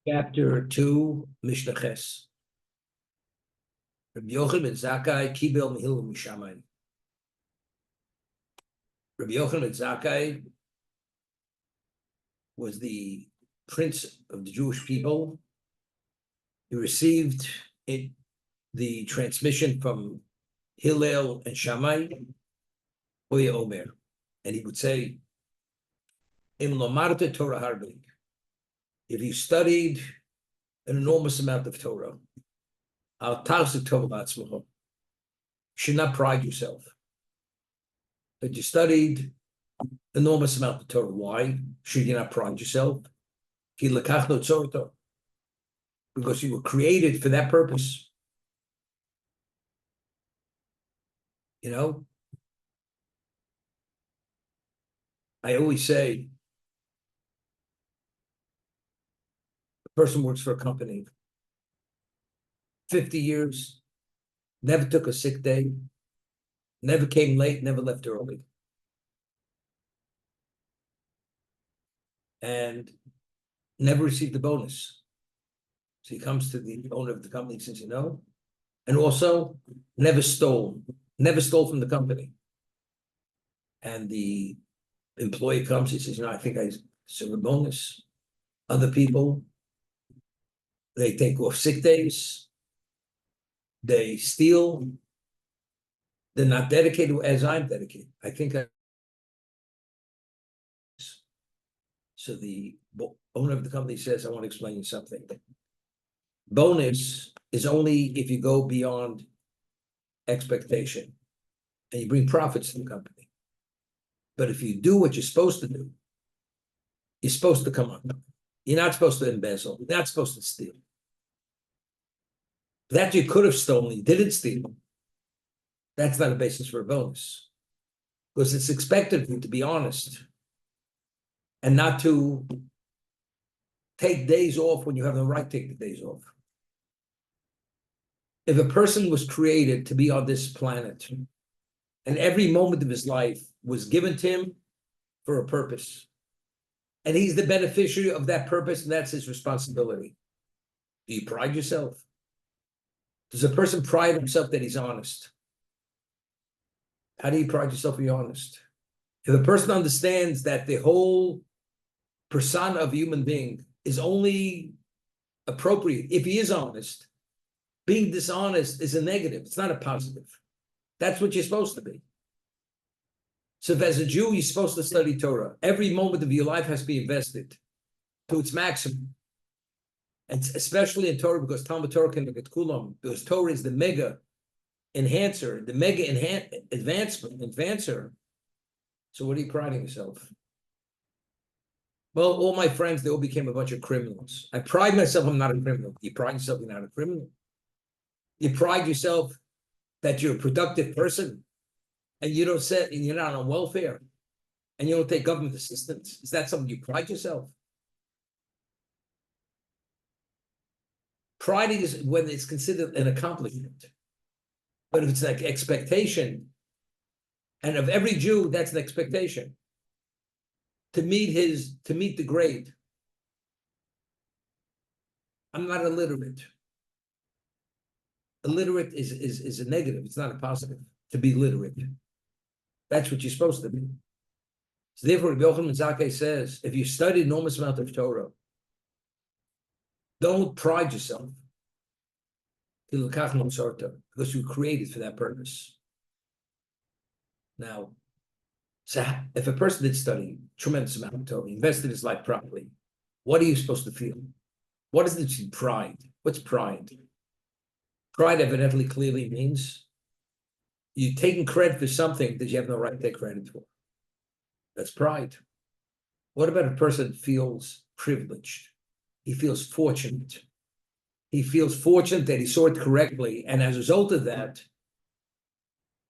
Chapter 2, Mishnah Ches. Rabbi Yochanan ben Zakkai kibel mihil mishamayim. Rabbi Yochanan ben Zakkai was the prince of the Jewish people. He received the transmission from Hillel and Shammai, Oya Omer, and he would say, "Im lomarta Torah harbig." If you studied an enormous amount of Torah, al ta'asik tov ba'atzmacha, you should not pride yourself that you studied enormous amount of Torah. Why should you not pride yourself? Ki lekachno tzorto, because you were created for that purpose. You know, I always say, a person works for a company, 50 years, never took a sick day, never came late, never left early. And never received a bonus. So he comes to the owner of the company and says, and also never stole from the company. And the employee comes, he says, I think I deserve a bonus. Other people, they take off sick days, they steal, they're not dedicated as I'm dedicated. I think so the owner of the company says, I want to explain you something. Bonus is only if you go beyond expectation and you bring profits to the company. But if you do what you're supposed to do, you're supposed to come up. You're not supposed to embezzle. You're not supposed to steal. That you could have stolen, you didn't steal. That's not a basis for a bonus. Because it's expected of you to be honest and not to take days off when you have the right to take the days off. If a person was created to be on this planet and every moment of his life was given to him for a purpose, and he's the beneficiary of that purpose, and that's his responsibility, do you pride yourself? Does a person pride himself that he's honest? How do you pride yourself when you're honest? If a person understands that the whole persona of a human being is only appropriate if he is honest, being dishonest is a negative. It's not a positive. That's what you're supposed to be. So if as a Jew, you're supposed to study Torah, every moment of your life has to be invested to its maximum. And especially in Torah, because Talmud Torah can look at kulam, because Torah is the mega enhancer, the mega advancer. So what are you priding yourself? Well, all my friends, they all became a bunch of criminals. I pride myself I'm not a criminal. You pride yourself you're not a criminal. You pride yourself that you're a productive person and you don't set and you're not on welfare and you don't take government assistance. Is that something you pride yourself? Pride is when it's considered an accomplishment. But if it's like expectation, and of every Jew, that's an expectation. To meet the grade. I'm not illiterate. Illiterate is a negative, it's not a positive, to be literate. That's what you're supposed to be. So therefore, Rabbi Yochanan ben Zakkai says, if you study an enormous amount of Torah, don't pride yourself. Because you were created for that purpose. Now, so if a person did study tremendous amount of Torah, invested his life properly, what are you supposed to feel? What is it? Pride. What's pride? Pride evidently clearly means you're taking credit for something that you have no right to take credit for. That's pride. What about a person that feels privileged? He feels fortunate. He feels fortunate that he saw it correctly, and as a result of that,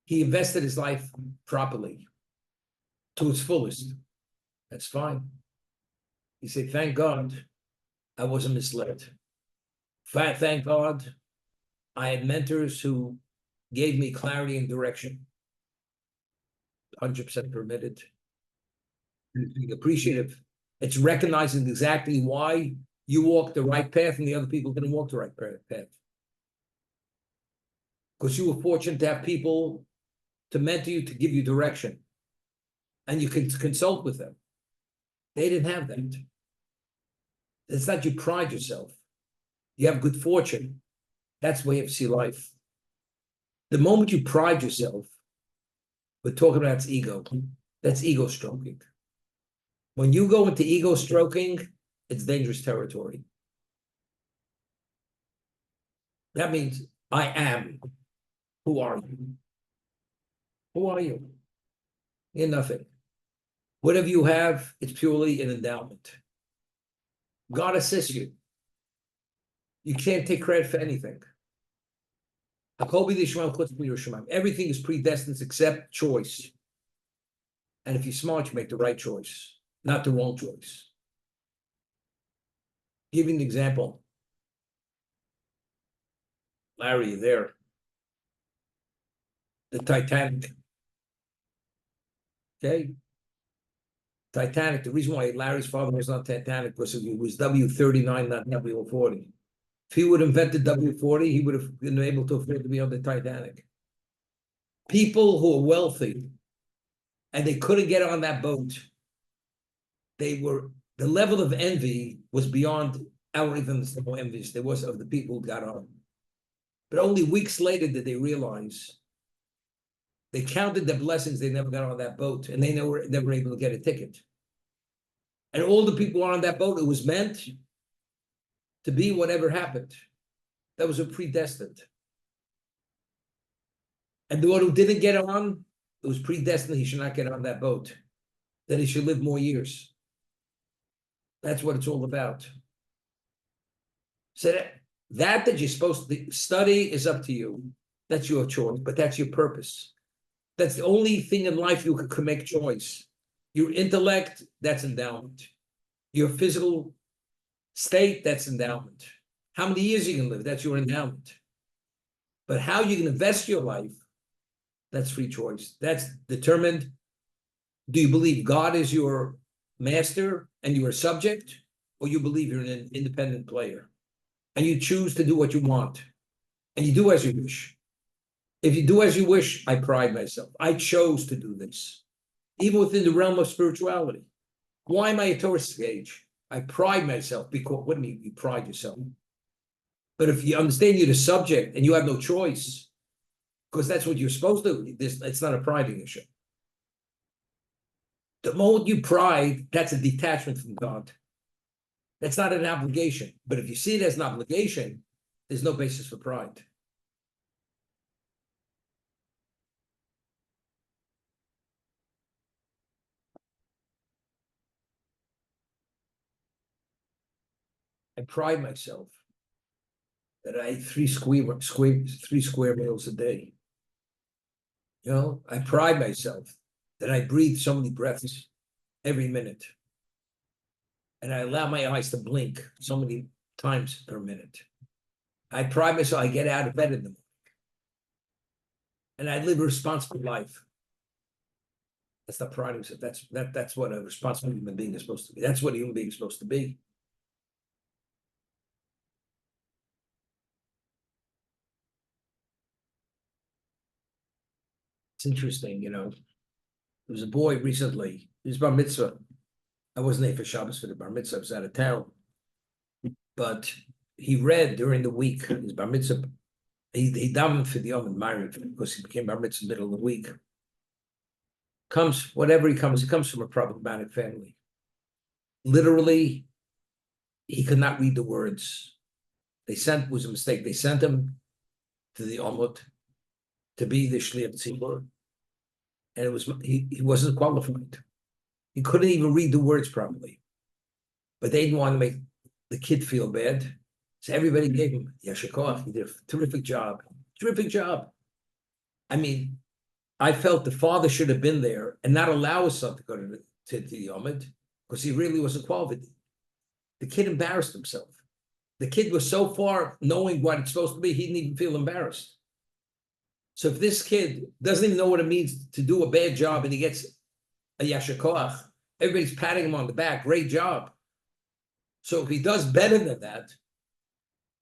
he invested his life properly to its fullest. That's fine. You say, thank God I wasn't misled. Thank God I had mentors who gave me clarity and direction. 100% permitted. Being appreciative. It's recognizing exactly why You walked the right path and the other people didn't walk the right path. Because you were fortunate to have people to mentor you, to give you direction. And you can consult with them. They didn't have that. It's not you pride yourself. You have good fortune. That's the way you have to see life. The moment you pride yourself, we're talking about it's ego. That's ego stroking. When you go into ego stroking, it's dangerous territory. That means I am. Who are you? Who are you? You're nothing. Whatever you have, it's purely an endowment. God assists you. You can't take credit for anything. Everything is predestined except choice. And if you're smart, you make the right choice, not the wrong choice. Give you an example. Larry, there. The Titanic. Okay? Titanic, the reason why Larry's father was not Titanic was it was W39, not W40. If he would have invented W40, he would have been able to afford to be on the Titanic. People who are wealthy and they couldn't get on that boat, the level of envy was beyond our even simple envious there was of the people who got on. But only weeks later did they realize they counted the blessings they never got on that boat, and they never were able to get a ticket. And all the people on that boat, it was meant to be whatever happened. That was a predestined. And the one who didn't get on, it was predestined he should not get on that boat, that he should live more years. That's what it's all about. So that you're supposed to study is up to you. That's your choice, but that's your purpose. That's the only thing in life you can make choice. Your intellect, that's endowment. Your physical state, that's endowment. How many years you can live, that's your endowment. But how you can invest your life, that's free choice. That's determined. Do you believe God is your master and you're a subject, or you believe you're an independent player? And you choose to do what you want, and you do as you wish. If you do as you wish, I pride myself. I chose to do this, even within the realm of spirituality. Why am I a Torah sage? I pride myself because, what do you mean you pride yourself? But if you understand you're the subject and you have no choice, because that's what you're supposed to, it's not a priding issue. The moment you pride, that's a detachment from God. That's not an obligation. But if you see it as an obligation, there's no basis for pride. I pride myself that I eat three square meals a day. You know, I pride myself that I breathe so many breaths every minute. And I allow my eyes to blink so many times per minute. I pride myself, I get out of bed in the morning. And I live a responsible life. That's not pride myself. That's what a responsible human being is supposed to be. That's what a human being is supposed to be. It's interesting, you know. There was a boy recently, his bar mitzvah. I wasn't there for Shabbos for the bar mitzvah, I was out of town. But he read during the week, his bar mitzvah, he davened for the Yom and married because he became bar mitzvah in the middle of the week. He comes from a problematic family. Literally, he could not read the words. Was a mistake. They sent him to the Omut to be the Shliach Tzibur. And he wasn't qualified. He couldn't even read the words properly. But they didn't want to make the kid feel bad. So everybody gave him Yasher Koach. He did a terrific job. Terrific job. I mean, I felt the father should have been there and not allow his son to go to the Omid because he really wasn't qualified. The kid embarrassed himself. The kid was so far knowing what it's supposed to be, he didn't even feel embarrassed. So if this kid doesn't even know what it means to do a bad job and he gets a Yasher Koach, everybody's patting him on the back, great job. So if he does better than that,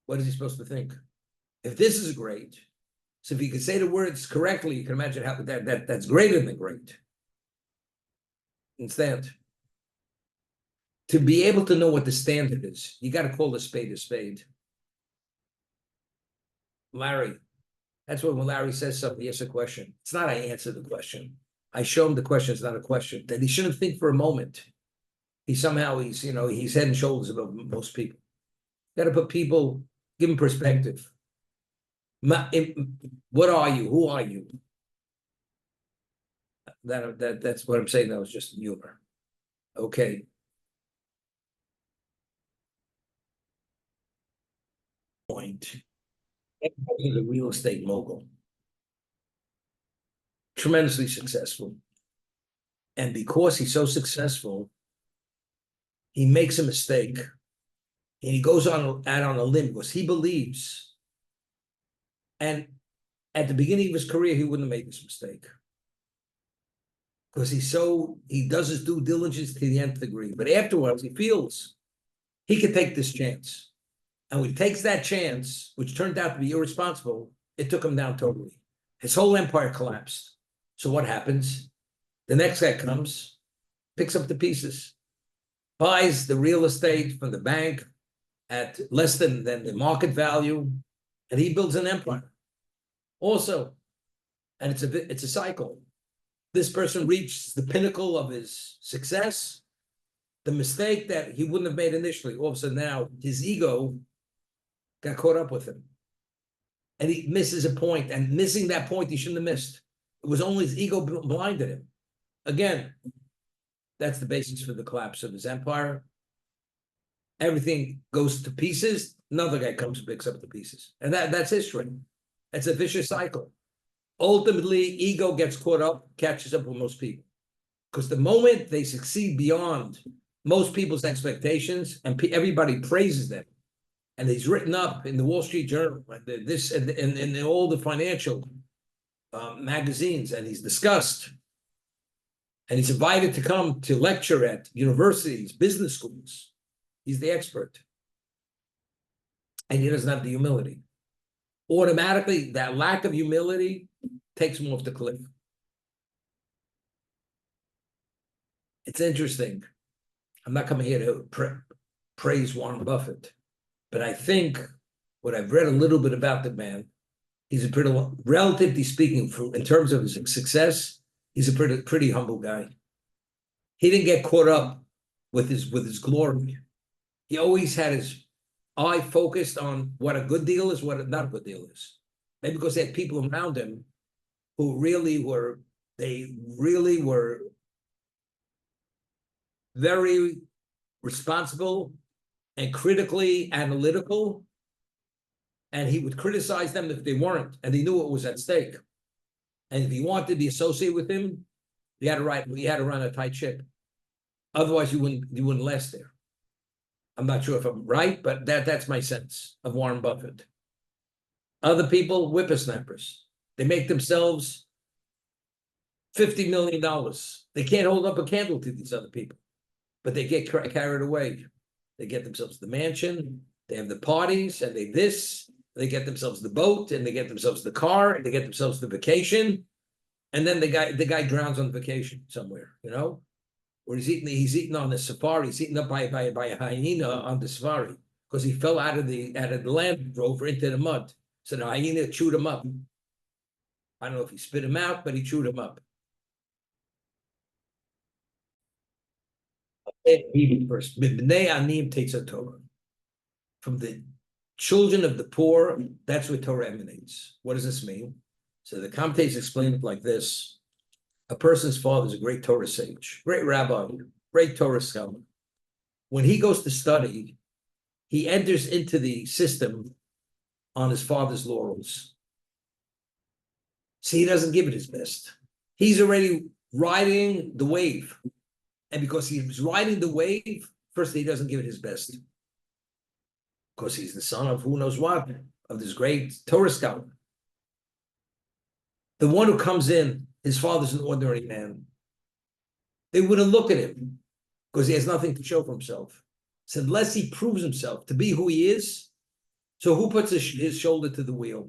what is he supposed to think? If this is great, so if he can say the words correctly, you can imagine how that's greater than great. Instead, to be able to know what the standard is, you got to call a spade a spade. Larry, that's when Larry says something, he asks a question. It's not I answer the question. I show him the question is not a question. That he shouldn't think for a moment. He's he's head and shoulders above most people. Got to put people, give him perspective. What are you? Who are you? That's what I'm saying. That was just humor. Okay. Point. He's a real estate mogul. Tremendously successful. And because he's so successful, he makes a mistake. And he goes out on a limb because he believes. And at the beginning of his career, he wouldn't have made this mistake. Because he does his due diligence to the nth degree. But afterwards, he feels he could take this chance. And when he takes that chance, which turned out to be irresponsible, it took him down totally. His whole empire collapsed. So what happens? The next guy comes, picks up the pieces, buys the real estate from the bank at less than the market value, and he builds an empire. Also, and it's a cycle. This person reaches the pinnacle of his success, the mistake that he wouldn't have made initially. All of a sudden now, his ego got caught up with him. And he misses a point, and missing that point he shouldn't have missed. It was only his ego blinded him. Again, that's the basis for the collapse of his empire. Everything goes to pieces. Another guy comes and picks up the pieces. And that's history. It's a vicious cycle. Ultimately, ego gets caught up, catches up with most people. Because the moment they succeed beyond most people's expectations, and everybody praises them, and he's written up in the Wall Street Journal, and in all the financial magazines, and he's discussed, and he's invited to come to lecture at universities, business schools. He's the expert. And he doesn't have the humility. Automatically, that lack of humility takes him off the cliff. It's interesting. I'm not coming here to praise Warren Buffett, but I think what I've read a little bit about the man, he's a pretty, relatively speaking, in terms of his success, he's a pretty humble guy. He didn't get caught up with his glory. He always had his eye focused on what a good deal is, what a not a good deal is. Maybe because he had people around him who really were very responsible and critically analytical, and he would criticize them if they weren't, and he knew what was at stake. And if you wanted to be associated with him, you had to run a tight ship. Otherwise, you wouldn't last there. I'm not sure if I'm right, but that's my sense of Warren Buffett. Other people, whippersnappers. They make themselves $50 million. They can't hold up a candle to these other people, but they get carried away. They get themselves the mansion, they have the parties, and they get themselves the boat, and they get themselves the car, and they get themselves the vacation, and then the guy drowns on vacation somewhere, or he's eaten on the safari, he's eaten up by a hyena on the safari because he fell out of the Land Rover into the mud. So the hyena chewed him up. I don't know if he spit him out, but he chewed him up. First, from the children of the poor, that's where Torah emanates. What does this mean? So the commentators explain it like this. A person's father is a great Torah sage, great rabbi, great Torah scholar. When he goes to study, he enters into the system on his father's laurels. So he doesn't give it his best. He's already riding the wave. And because he's riding the wave, first he doesn't give it his best. Because he's the son of who knows what, of this great Torah scholar. The one who comes in, his father's an ordinary man. They wouldn't look at him because he has nothing to show for himself. So unless he proves himself to be who he is, so who puts his shoulder to the wheel?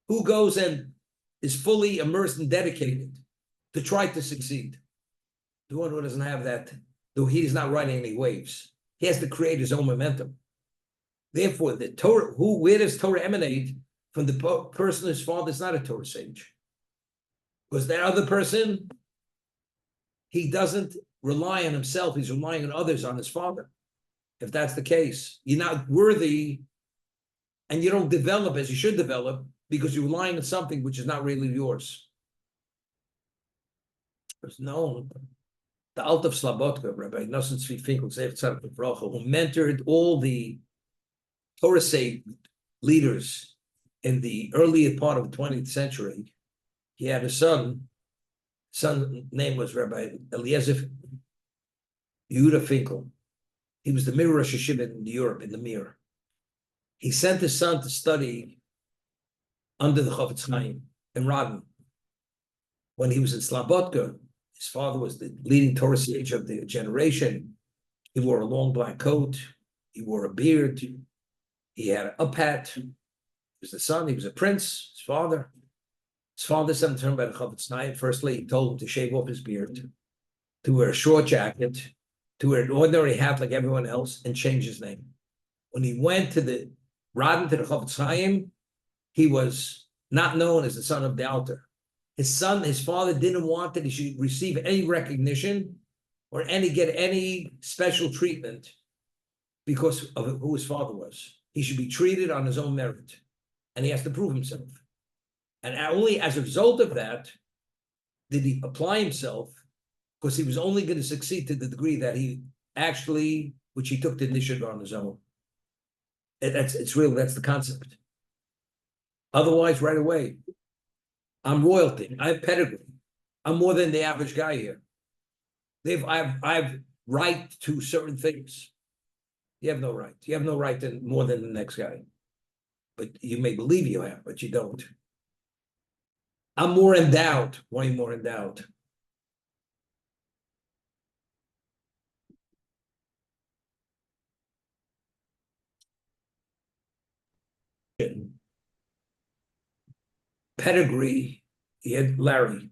Who goes and is fully immersed and dedicated to try to succeed? The one who doesn't have that, though he is not riding any waves. He has to create his own momentum. Therefore, the Torah, where does Torah emanate? From the person whose father is not a Torah sage. Because that other person, he doesn't rely on himself, he's relying on others, on his father. If that's the case, you're not worthy and you don't develop as you should develop because you're relying on something which is not really yours. There's no, the Alt of Slabotka, Rabbi Nosson Tzvi Finkel, who mentored all the Torah sage leaders in the earlier part of the 20th century. He had a son's name was Rabbi Eliezer Yehuda Finkel. He was the Mir Rosh Hashiva in Europe, in the Mir. He sent his son to study under the Chofetz Chaim in Radin. When he was in Slobodka, his father was the leading Torah sage of the generation. He wore a long black coat. He wore a beard. He had an up hat. He was the son. He was a prince. His father sent him to him by the Chofetz Chaim. Firstly, he told him to shave off his beard, to wear a short jacket, to wear an ordinary hat like everyone else, and change his name. When he went to the Radin, to the Chofetz Chaim, he was not known as the son of the Alter. His father didn't want that he should receive any recognition or get any special treatment because of who his father was. He should be treated on his own merit, and he has to prove himself. And only as a result of that did he apply himself, because he was only going to succeed to the degree that he actually, which he took the initiative on his own. That's the concept. Otherwise, right away, I'm royalty. I have pedigree. I'm more than the average guy here. I've right to certain things. You have no right. You have no right to more than the next guy. But you may believe you have, but you don't. I'm more endowed. Why are you more endowed? Pedigree, Larry,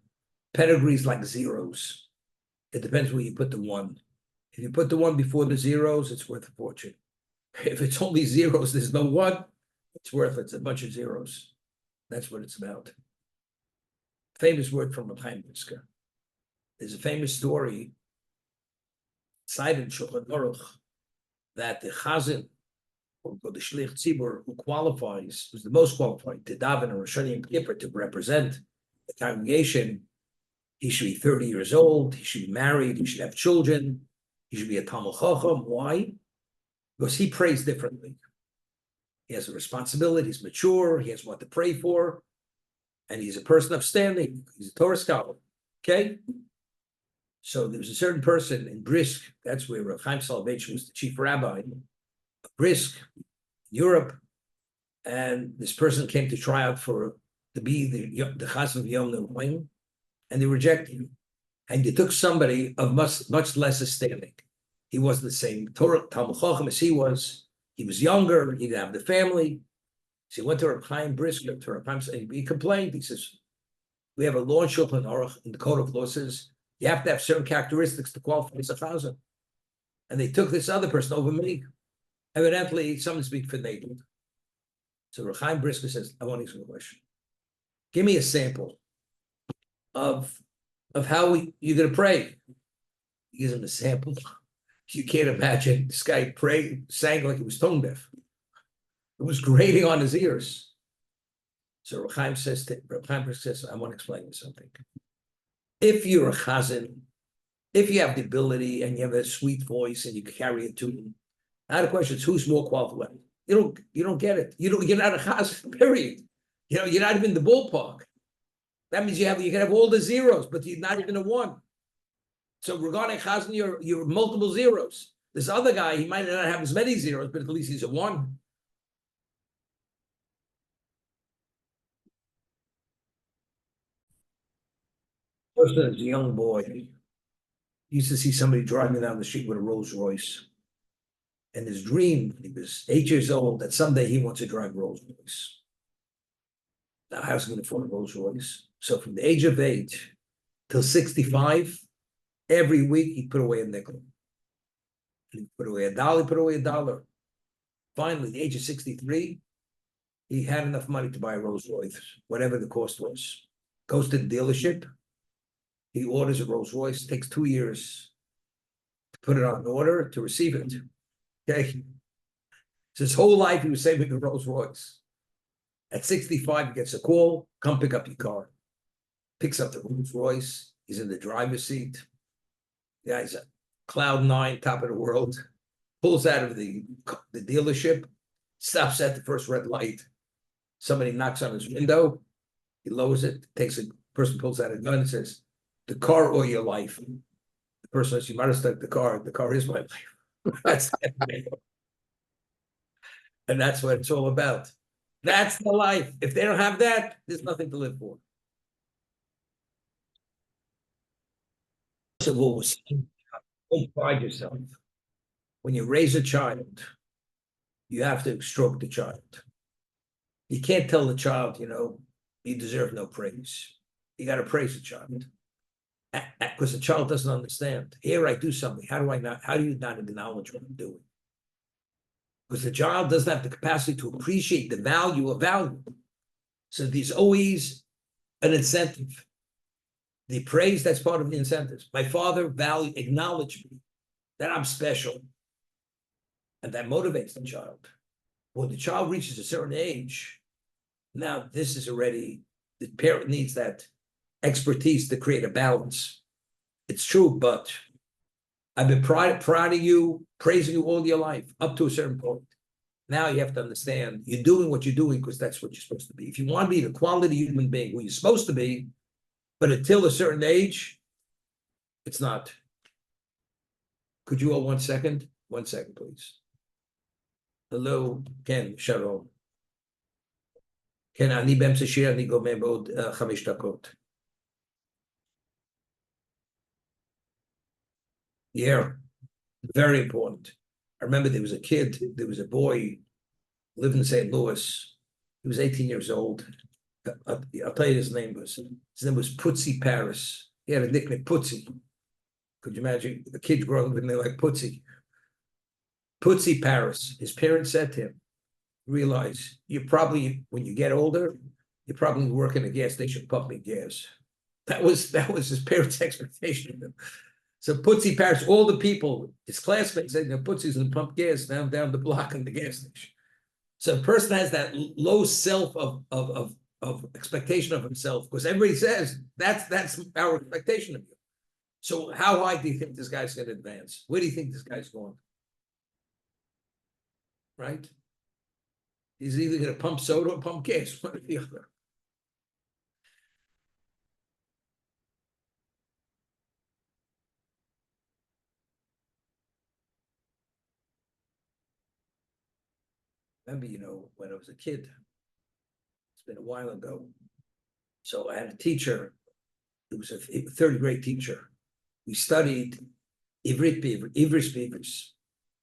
pedigree is like zeros. It depends where you put the one. If you put the one before the zeros, it's worth a fortune. If it's only zeros, there's no one, it's a bunch of zeros. That's what it's about. Famous word from Rav Kalatsky. There's a famous story cited in Shulchan Aruch that the Chazan, or the Shlich Tzibur, who qualifies, who's the most qualified to daven or Rosh Hashanah Kippur to represent the congregation, he should be 30 years old, he should be married, he should have children, he should be a Talmid Chacham. Why? Because he prays differently. He has a responsibility, he's mature, he has what to pray for, and he's a person of standing, he's a Torah scholar. Okay? So there was a certain person in Brisk, that's where Rav Chaim Soloveitch was the chief rabbi, Brisk, Europe, and this person came to try out to be the Chazan of Yom Ne'uim, and they rejected him. And they took somebody of much less standing. He wasn't the same Torah Talmid Chacham as he was. He was younger. He didn't have the family. So he went to Rav Chaim Brisk, to Rav Chaim, and he complained. He says, "We have a law in Shulchan Aruch, in the Code of Law says you have to have certain characteristics to qualify as a Chazan." And they took this other person over me. Evidently, someone's being finagled. So Rav Chaim Brisker says, "I want to ask you a question. Give me a sample of how you're going to pray." He gives him a sample. You can't imagine this guy sang like he was tone deaf. It was grating on his ears. So Rav Chaim Brisker says, "I want to explain you something. If you're a chazan, if you have the ability and you have a sweet voice and you can carry a tune, now the question is, who's more qualified? You don't get it. You're not a chazan, period. You're not even in the ballpark. That means you can have all the zeros, but you're not even a one. So regarding chazan, you're multiple zeros. This other guy, he might not have as many zeros, but at least he's a one. First, as a young boy, he used to see somebody driving down the street with a Rolls Royce. and his dream when he was 8 years old that someday he wants to drive Rolls Royce. Now, how's he going to afford a Rolls Royce? So from the age of 8 till 65, every week he put away a nickel. He put away $1, put away $1. Finally, at the age of 63, he had enough money to buy a Rolls Royce, whatever the cost was. Goes to the dealership. He orders a Rolls Royce. Takes 2 years to put it on order to receive it. Okay. So his whole life he was saving a Rolls Royce. At 65, he gets a call, come pick up your car. Picks up the Rolls Royce. He's in the driver's seat. Yeah, he's a cloud nine, top of the world. Pulls out of the dealership, stops at the first red light. Somebody knocks on his window. He lowers it, takes a person, pulls out a gun and says, "The car or your life." The person says, "You might have stuck the car. The car is my life." That's and that's what it's all about. That's the life. If they don't have that, there's nothing to live for. So what we're saying, don't pride yourself. When you raise a child, you have to stroke the child. You can't tell the child, you deserve no praise. You got to praise the child. Because the child doesn't understand. Here I do something. How do you not acknowledge what I'm doing? Because the child doesn't have the capacity to appreciate the value of value. So there's always an incentive. The praise, that's part of the incentives. My father acknowledged me, that I'm special. And that motivates the child. When the child reaches a certain age, now this is already, the parent needs that expertise to create a balance. It's true, but I've been proud of you, praising you all your life, up to a certain point. Now you have to understand you're doing what you're doing because that's what you're supposed to be. If you want to be the quality human being who you're supposed to be, but until a certain age, it's not. Could you all 1 second? 1 second, please. Hello, Ken, Sharon. Ken, אני באמצע שיר, אני גומר בעוד 5 דקות. Yeah, very important. I remember there was a boy, lived in St. Louis. He was 18 years old. I'll tell you his name was Putzi Paris. He had a nickname, Putzi. Could you imagine a kid growing up in there like Putzi? Putzi Paris. His parents said to him, realize when you get older, you probably work in a gas station pumping gas. That was his parents' expectation of him. So Putzi Paris, all the people, his classmates said, Putzi's going to pump gas down the block in the gas station. So a person has that low self of expectation of himself, because everybody says that's our expectation of you. So how high do you think this guy's going to advance? Where do you think this guy's going? Right? He's either going to pump soda or pump gas, one or the other. Remember, when I was a kid, it's been a while ago. So I had a teacher, it was a third grade teacher. We studied Ivrit Beavers.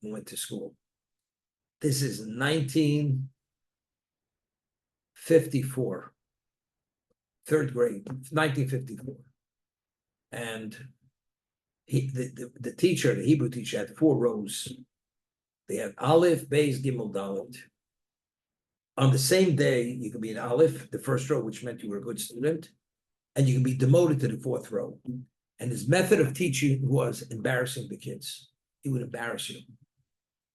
We went to school. This is 1954, third grade, 1954. And the teacher, the Hebrew teacher, had 4 rows. They had Aleph, Beis, Gimel, Dalet. On the same day, you could be an Aleph, the first row, which meant you were a good student, and you can be demoted to the 4th row. And his method of teaching was embarrassing the kids. He would embarrass you.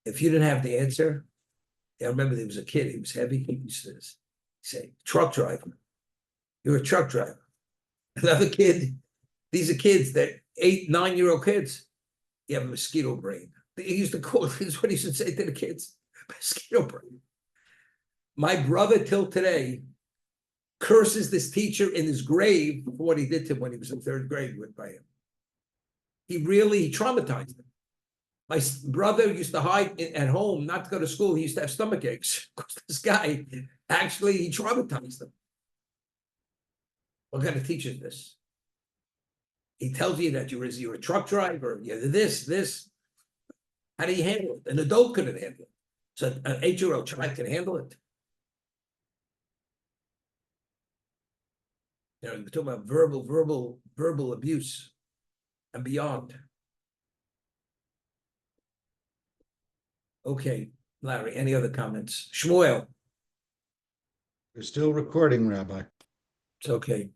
If you didn't have the answer, I remember there was a kid, he was heavy, he used to say, truck driver. You're a truck driver. Another kid, these are kids that 8, 9-year-old kids, you have a mosquito brain. He used to call it, this is what he should say to the kids, mosquito brain. My brother till today curses this teacher in his grave for what he did to him when he was in 3rd grade by him. He traumatized him. My brother used to hide at home, not to go to school. He used to have stomach aches. This guy, actually, he traumatized him. What kind of teacher is this? He tells you that you're a truck driver, you're this. How do you handle it? An adult couldn't handle it. So an 8-year-old child can handle it. You know, we're talking about verbal abuse and beyond. Okay, Larry, any other comments? Shmuel, We're still recording, Rabbi. it's okay.